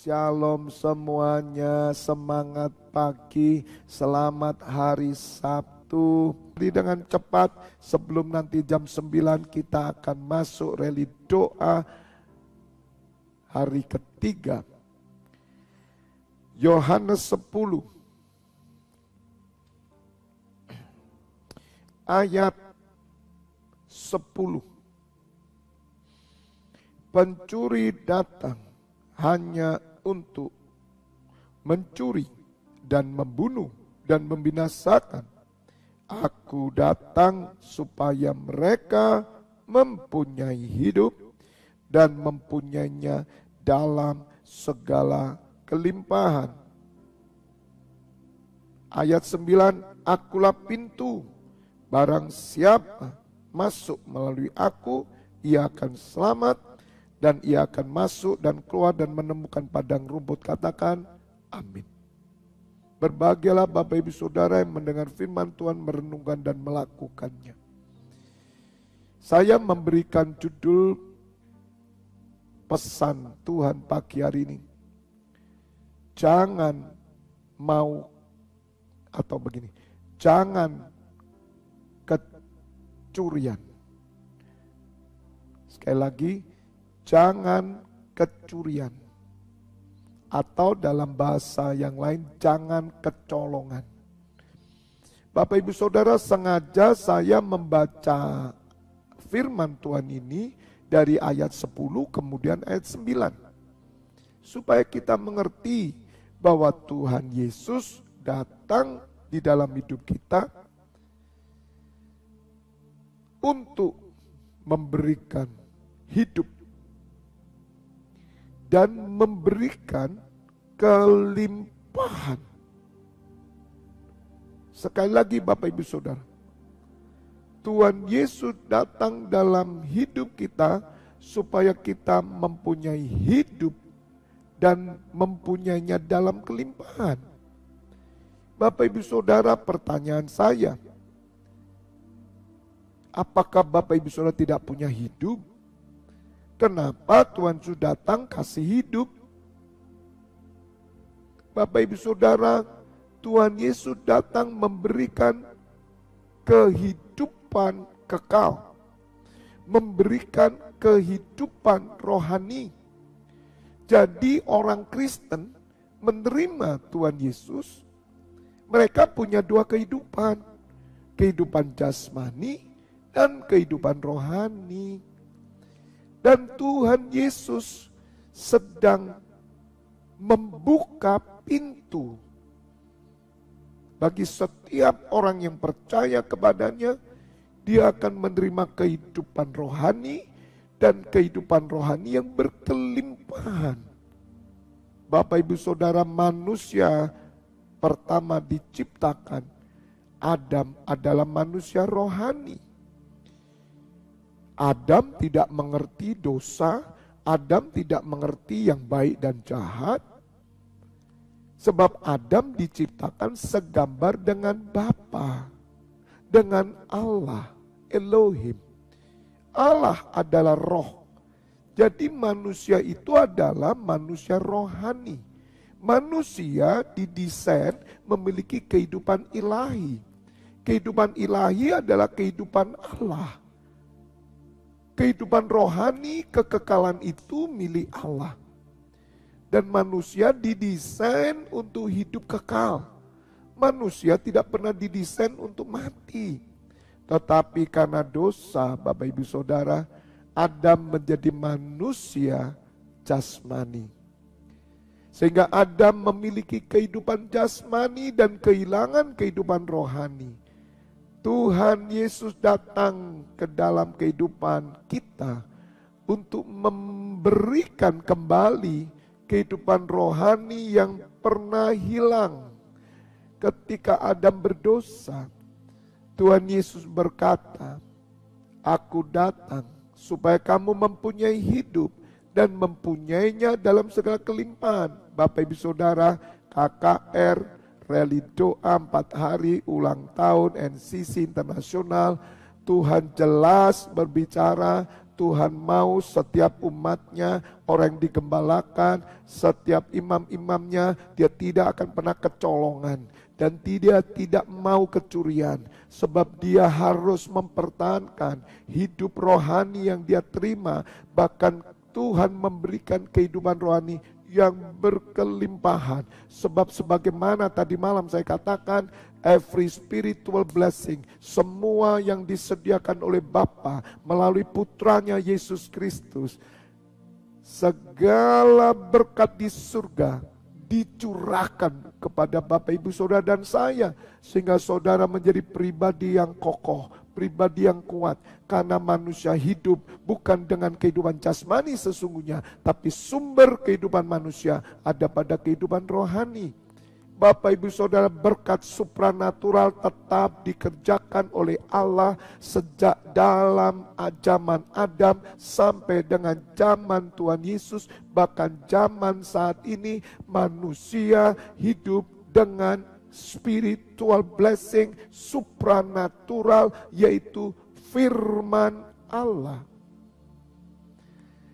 Shalom semuanya, semangat pagi, selamat hari Sabtu. Dengan cepat sebelum nanti jam 9 kita akan masuk rally doa hari ketiga. Yohanes 10 ayat 10. Pencuri datang hanya untuk mencuri dan membunuh dan membinasakan. Aku datang supaya mereka mempunyai hidup dan mempunyainya dalam segala kelimpahan. Ayat 9, akulah pintu, barang siapa masuk melalui aku, ia akan selamat, dan ia akan masuk dan keluar dan menemukan padang rumput. Katakan amin. Berbahagialah Bapak Ibu Saudara yang mendengar firman Tuhan, merenungkan dan melakukannya. Saya memberikan judul pesan Tuhan pagi hari ini. Jangan mau, atau begini, jangan kecurian. Sekali lagi, jangan kecurian. Atau dalam bahasa yang lain, jangan kecolongan. Bapak Ibu Saudara, sengaja saya membaca firman Tuhan ini dari ayat 10 kemudian ayat 9. Supaya kita mengerti bahwa Tuhan Yesus datang di dalam hidup kita untuk memberikan hidup dan memberikan kelimpahan. Sekali lagi Bapak Ibu Saudara, Tuhan Yesus datang dalam hidup kita supaya kita mempunyai hidup dan mempunyainya dalam kelimpahan. Bapak Ibu Saudara, pertanyaan saya, apakah Bapak Ibu Saudara tidak punya hidup? Kenapa Tuhan Yesus datang kasih hidup? Bapak Ibu Saudara, Tuhan Yesus datang memberikan kehidupan kekal, memberikan kehidupan rohani. Jadi orang Kristen menerima Tuhan Yesus, mereka punya dua kehidupan, kehidupan jasmani dan kehidupan rohani. Dan Tuhan Yesus sedang membuka pintu bagi setiap orang yang percaya kepadanya. Dia akan menerima kehidupan rohani dan kehidupan rohani yang berkelimpahan. Bapak Ibu Saudara, manusia pertama diciptakan, Adam adalah manusia rohani. Adam tidak mengerti dosa, Adam tidak mengerti yang baik dan jahat. Sebab Adam diciptakan segambar dengan Bapa, dengan Allah, Elohim. Allah adalah roh. Jadi manusia itu adalah manusia rohani. Manusia didesain memiliki kehidupan ilahi. Kehidupan ilahi adalah kehidupan Allah. Kehidupan rohani, kekekalan itu milik Allah. Dan manusia didesain untuk hidup kekal. Manusia tidak pernah didesain untuk mati. Tetapi karena dosa, Bapak Ibu Saudara, Adam menjadi manusia jasmani. Sehingga Adam memiliki kehidupan jasmani dan kehilangan kehidupan rohani. Tuhan Yesus datang ke dalam kehidupan kita untuk memberikan kembali kehidupan rohani yang pernah hilang ketika Adam berdosa. Tuhan Yesus berkata, aku datang supaya kamu mempunyai hidup dan mempunyainya dalam segala kelimpahan. Bapak Ibu Saudara, KKR Rally doa 4 hari ulang tahun NCC Internasional, Tuhan jelas berbicara, Tuhan mau setiap umatnya, orang yang digembalakan, setiap imam-imamnya, dia tidak akan pernah kecolongan. Dan dia tidak mau kecurian, sebab dia harus mempertahankan hidup rohani yang dia terima. Bahkan Tuhan memberikan kehidupan rohani yang berkelimpahan. Sebab sebagaimana tadi malam saya katakan, every spiritual blessing, semua yang disediakan oleh Bapa melalui putranya Yesus Kristus, segala berkat di surga dicurahkan kepada Bapak Ibu Saudara dan saya, sehingga saudara menjadi pribadi yang kokoh, pribadi yang kuat. Karena manusia hidup bukan dengan kehidupan jasmani sesungguhnya, tapi sumber kehidupan manusia ada pada kehidupan rohani. Bapak Ibu Saudara, berkat supranatural tetap dikerjakan oleh Allah sejak dalam zaman Adam sampai dengan zaman Tuhan Yesus. Bahkan zaman saat ini manusia hidup dengan spiritual blessing supranatural, yaitu firman Allah.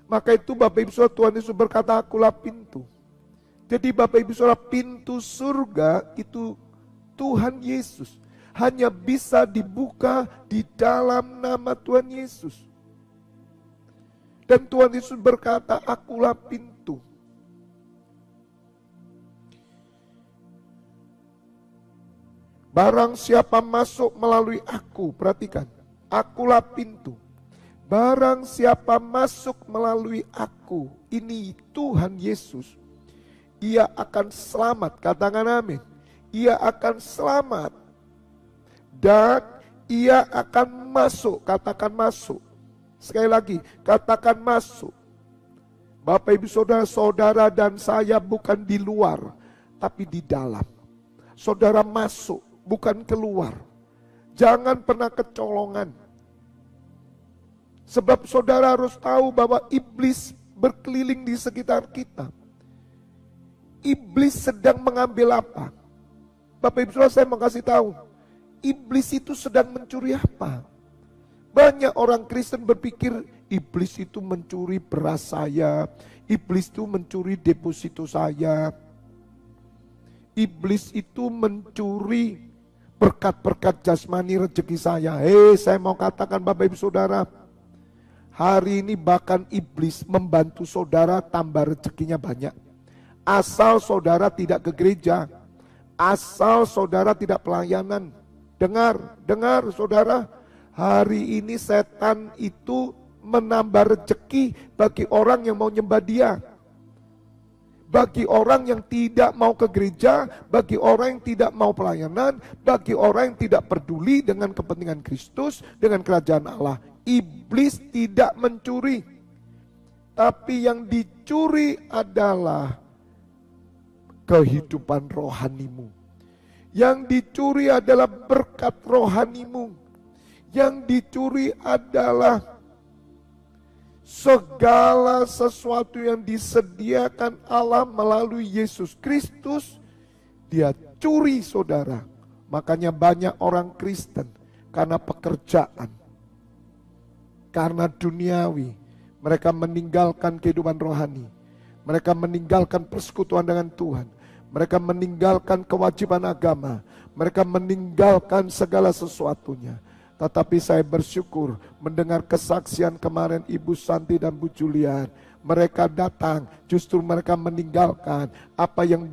Maka itu Bapak Ibu Saudara, Tuhan Yesus berkata, akulah pintu. Jadi Bapak Ibu Saudara, pintu surga itu Tuhan Yesus. Hanya bisa dibuka di dalam nama Tuhan Yesus. Dan Tuhan Yesus berkata, akulah pintu. Barang siapa masuk melalui aku, perhatikan, akulah pintu. Barang siapa masuk melalui aku, ini Tuhan Yesus, ia akan selamat. Katakan amin. Ia akan selamat. Dan ia akan masuk. Katakan masuk. Sekali lagi, katakan masuk. Bapak Ibu Saudara dan saya bukan di luar, tapi di dalam. Saudara masuk, bukan keluar. Jangan pernah kecolongan. Sebab saudara harus tahu bahwa iblis berkeliling di sekitar kita. Iblis sedang mengambil apa? Bapak Ibu Saudara, saya mau kasih tahu. Iblis itu sedang mencuri apa? Banyak orang Kristen berpikir iblis itu mencuri beras saya. Iblis itu mencuri deposito saya. Iblis itu mencuri berkat-berkat jasmani rezeki saya. Saya mau katakan Bapak Ibu Saudara, hari ini bahkan iblis membantu saudara tambah rezekinya banyak. Asal saudara tidak ke gereja, asal saudara tidak pelayanan. Dengar saudara, hari ini setan itu menambah rezeki bagi orang yang mau nyembah dia. Bagi orang yang tidak mau ke gereja, bagi orang yang tidak mau pelayanan, bagi orang yang tidak peduli dengan kepentingan Kristus, dengan kerajaan Allah. Iblis tidak mencuri, tapi yang dicuri adalah kehidupan rohanimu. Yang dicuri adalah berkat rohanimu. Yang dicuri adalah segala sesuatu yang disediakan Allah melalui Yesus Kristus. Dia curi saudara. Makanya banyak orang Kristen karena pekerjaan, karena duniawi, mereka meninggalkan kehidupan rohani. Mereka meninggalkan persekutuan dengan Tuhan. Mereka meninggalkan kewajiban agama. Mereka meninggalkan segala sesuatunya. Tetapi saya bersyukur mendengar kesaksian kemarin Ibu Santi dan Bu Julian. Mereka datang, justru mereka meninggalkan apa yang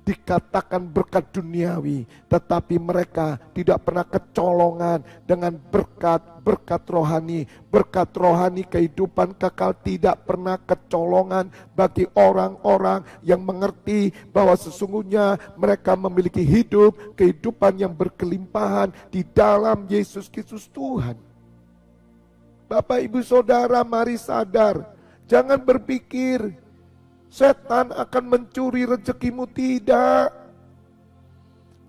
dikatakan berkat duniawi, tetapi mereka tidak pernah kecolongan dengan berkat rohani. Berkat rohani kehidupan kekal tidak pernah kecolongan bagi orang-orang yang mengerti bahwa sesungguhnya mereka memiliki kehidupan yang berkelimpahan di dalam Yesus Kristus Tuhan. Bapak Ibu Saudara, mari sadar, jangan berpikir setan akan mencuri rezekimu, tidak.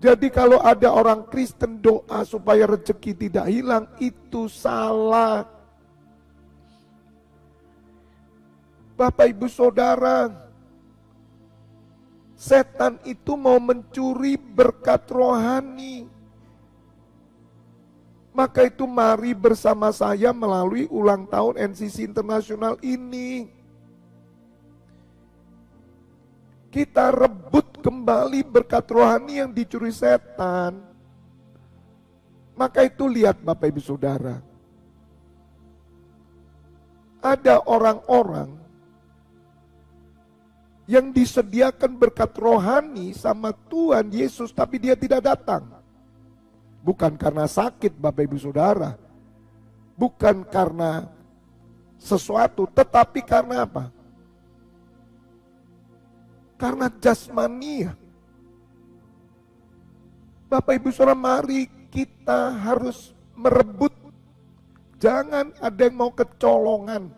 Jadi kalau ada orang Kristen doa supaya rezeki tidak hilang, itu salah. Bapak Ibu Saudara, setan itu mau mencuri berkat rohani. Maka itu mari bersama saya melalui ulang tahun NCC Internasional ini. Kita rebut kembali berkat rohani yang dicuri setan. Maka itu lihat Bapak Ibu Saudara. Ada orang-orang yang disediakan berkat rohani sama Tuhan Yesus tapi dia tidak datang. Bukan karena sakit Bapak Ibu Saudara. Bukan karena sesuatu, tetapi karena apa? Karena jasmania. Bapak Ibu Saudara, mari kita harus merebut. Jangan ada yang mau kecolongan.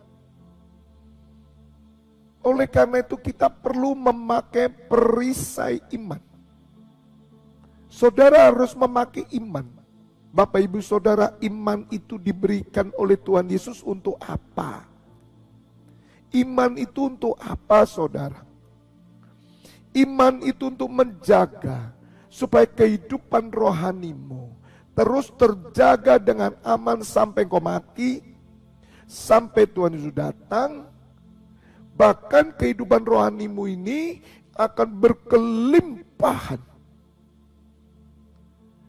Oleh karena itu kita perlu memakai perisai iman. Saudara harus memakai iman. Bapak Ibu Saudara, iman itu diberikan oleh Tuhan Yesus untuk apa? Iman itu untuk apa Saudara? Iman itu untuk menjaga supaya kehidupan rohanimu terus terjaga dengan aman sampai kau mati, sampai Tuhan Yesus datang. Bahkan kehidupan rohanimu ini akan berkelimpahan.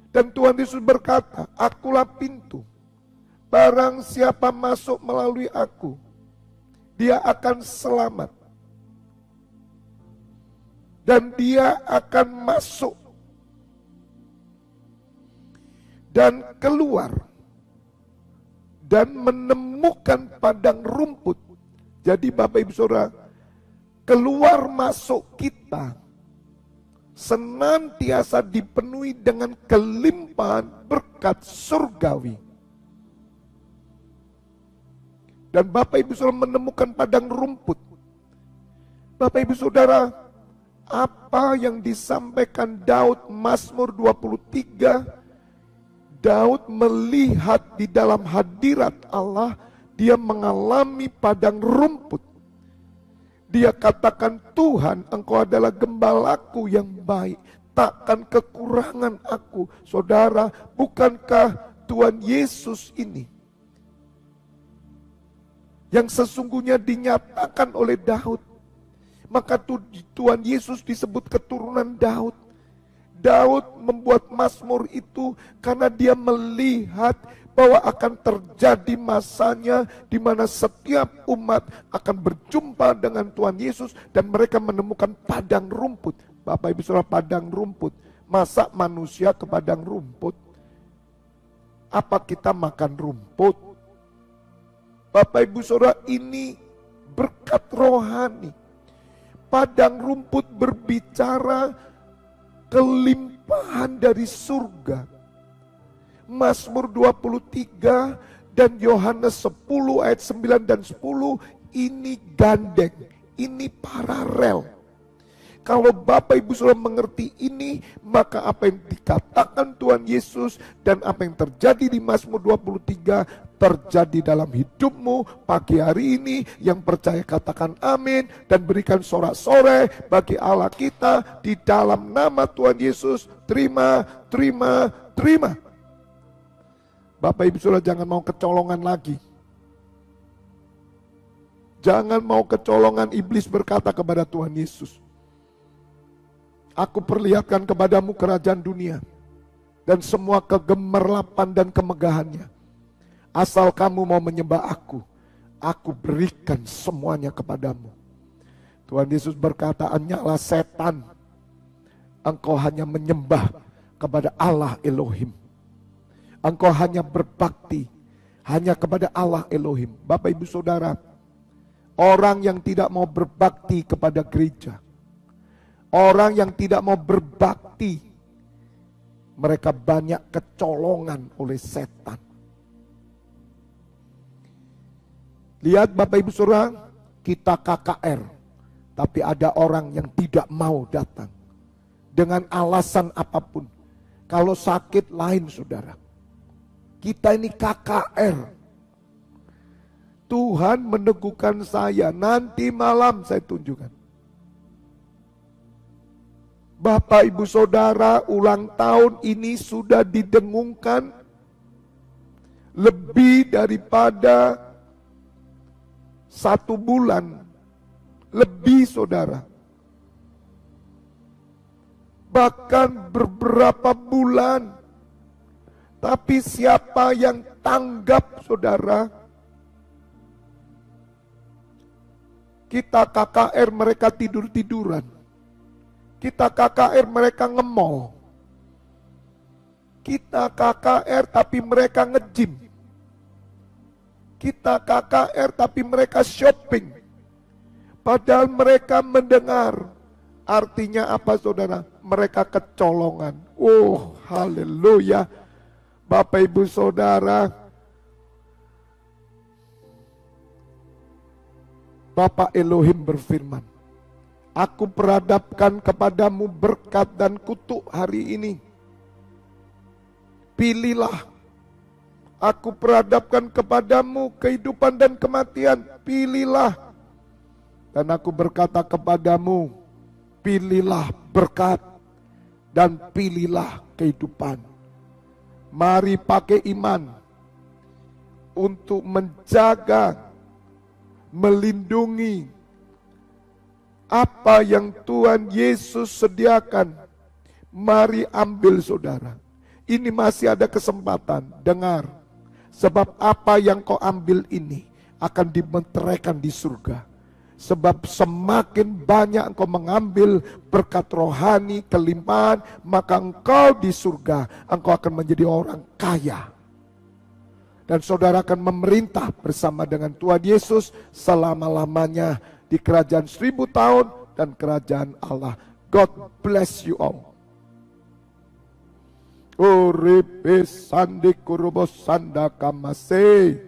Dan Tuhan Yesus berkata, akulah pintu. Barang siapa masuk melalui aku, dia akan selamat. Dan dia akan masuk dan keluar dan menemukan padang rumput. Jadi Bapak Ibu Saudara, keluar masuk kita senantiasa dipenuhi dengan kelimpahan berkat surgawi. Dan Bapak Ibu Saudara menemukan padang rumput. Bapak Ibu Saudara, apa yang disampaikan Daud Mazmur 23, Daud melihat di dalam hadirat Allah, dia mengalami padang rumput. Dia katakan, Tuhan, Engkau adalah gembalaku yang baik, takkan kekurangan aku. Saudara, bukankah Tuhan Yesus ini yang sesungguhnya dinyatakan oleh Daud? Maka Tuhan Yesus disebut keturunan Daud. Daud membuat Mazmur itu karena dia melihat bahwa akan terjadi masanya di mana setiap umat akan berjumpa dengan Tuhan Yesus dan mereka menemukan padang rumput. Bapak Ibu Saudara, padang rumput. Masa manusia ke padang rumput? Apa kita makan rumput? Bapak Ibu Saudara, ini berkat rohani. Padang rumput berbicara kelimpahan dari surga. Mazmur 23 dan Yohanes 10 ayat 9 dan 10 ini gandeng, ini paralel. Kalau Bapak Ibu Saudara mengerti ini, maka apa yang dikatakan Tuhan Yesus dan apa yang terjadi di Mazmur 23 terjadi dalam hidupmu pagi hari ini. Yang percaya katakan amin dan berikan sorak-sorai bagi Allah kita di dalam nama Tuhan Yesus. Terima, terima, terima. Bapak Ibu Saudara, jangan mau kecolongan lagi. Jangan mau kecolongan. Iblis berkata kepada Tuhan Yesus, aku perlihatkan kepadamu kerajaan dunia dan semua kegemerlapan dan kemegahannya. Asal kamu mau menyembah aku berikan semuanya kepadamu. Tuhan Yesus berkata, anyalah setan, engkau hanya menyembah kepada Allah Elohim. Engkau hanya berbakti hanya kepada Allah Elohim. Bapak Ibu Saudara, orang yang tidak mau berbakti kepada gereja, orang yang tidak mau berbakti, mereka banyak kecolongan oleh setan. Lihat Bapak Ibu Saudara, kita KKR, tapi ada orang yang tidak mau datang dengan alasan apapun. Kalau sakit lain saudara, kita ini KKR. Tuhan meneguhkan saya, nanti malam saya tunjukkan. Bapak Ibu Saudara, ulang tahun ini sudah didengungkan lebih daripada 1 bulan, lebih saudara. Bahkan beberapa bulan. Tapi siapa yang tanggap saudara? Kita KKR mereka tidur-tiduran. Kita KKR mereka nge-mall. Kita KKR tapi mereka nge-gym. Kita KKR tapi mereka shopping. Padahal mereka mendengar. Artinya apa saudara? Mereka kecolongan. Oh haleluya. Bapak ibu saudara. Bapak Elohim berfirman. Aku perhadapkan kepadamu berkat dan kutuk hari ini. Pilihlah. Aku perhadapkan kepadamu kehidupan dan kematian. Pilihlah. Dan aku berkata kepadamu, pilihlah berkat dan pilihlah kehidupan. Mari pakai iman untuk menjaga, melindungi apa yang Tuhan Yesus sediakan. Mari ambil saudara. Ini masih ada kesempatan, dengar. Sebab apa yang kau ambil ini akan dimeteraikan di surga. Sebab semakin banyak engkau mengambil berkat rohani, kelimpahan, maka engkau di surga, engkau akan menjadi orang kaya. Dan saudara akan memerintah bersama dengan Tuhan Yesus selama-lamanya di kerajaan 1000 tahun dan kerajaan Allah. God bless you all. Uripe sandi kurubos sanda kamase.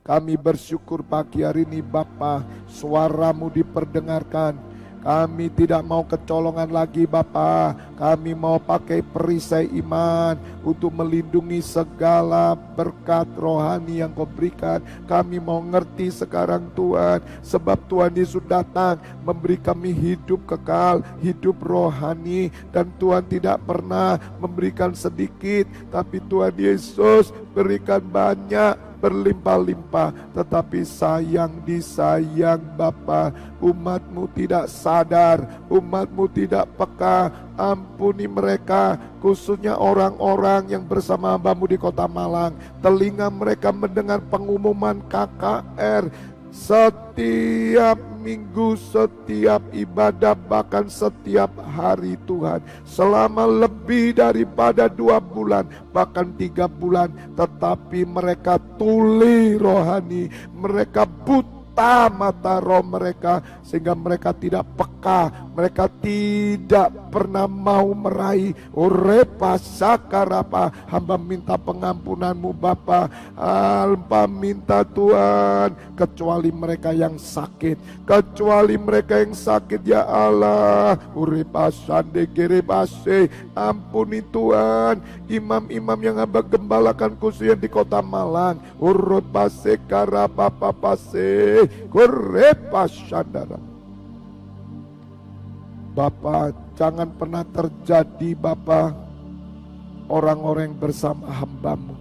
Kami bersyukur pagi hari ini Bapa, suaramu diperdengarkan. Kami tidak mau kecolongan lagi Bapa. Kami mau pakai perisai iman untuk melindungi segala berkat rohani yang kau berikan. Kami mau ngerti sekarang Tuhan. Sebab Tuhan Yesus datang memberi kami hidup kekal, hidup rohani. Dan Tuhan tidak pernah memberikan sedikit. Tapi Tuhan Yesus berikan banyak, berlimpah-limpah. Tetapi sayang disayang Bapa, umatmu tidak sadar, umatmu tidak peka. Ampuni mereka, khususnya orang-orang yang bersama hambamu di kota Malang. Telinga mereka mendengar pengumuman KKR setiap minggu, setiap ibadah, bahkan setiap hari Tuhan. Selama lebih daripada 2 bulan, bahkan 3 bulan. Tetapi mereka tuli rohani, mereka buta mata roh mereka, sehingga mereka tidak peka, mereka tidak pernah mau meraih. Urepa sakarapa, hamba minta pengampunanmu Bapa. Hamba minta Tuhan, kecuali mereka yang sakit, kecuali mereka yang sakit ya Allah. Urepa sande gerebase, ampuni Tuhan imam-imam yang hamba gembalakan khususnya di kota Malang. Urepa sekarapa papase Korepa syandara. Bapa, jangan pernah terjadi Bapa, orang-orang yang bersama hambamu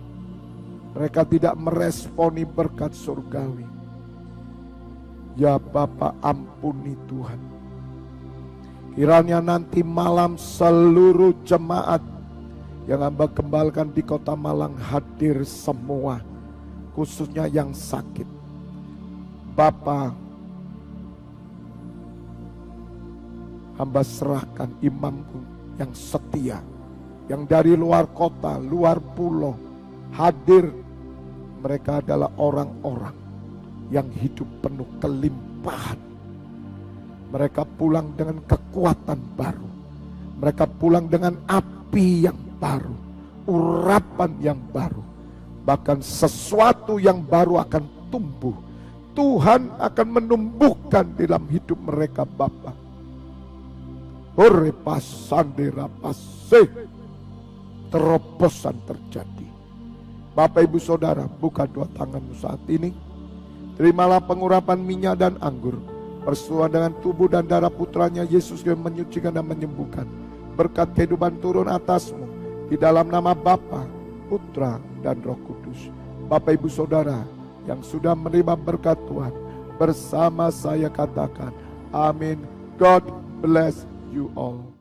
mereka tidak meresponi berkat surgawi. Ya Bapa, ampuni Tuhan. Kiranya nanti malam seluruh jemaat yang hamba gembalakan di kota Malang hadir semua, khususnya yang sakit. Bapa, hamba serahkan imamku yang setia, yang dari luar kota, luar pulau hadir. Mereka adalah orang-orang yang hidup penuh kelimpahan. Mereka pulang dengan kekuatan baru. Mereka pulang dengan api yang baru, urapan yang baru. Bahkan sesuatu yang baru akan tumbuh. Tuhan akan menumbuhkan dalam hidup mereka Bapa. Terobosan terjadi. Bapak ibu saudara, buka 2 tanganmu saat ini. Terimalah pengurapan minyak dan anggur, persesuaian dengan tubuh dan darah putranya Yesus yang menyucikan dan menyembuhkan. Berkat kehidupan turun atasmu, di dalam nama Bapa, Putra dan Roh Kudus. Bapak Ibu Saudara yang sudah menerima berkat Tuhan, bersama saya katakan, amin. God bless you all.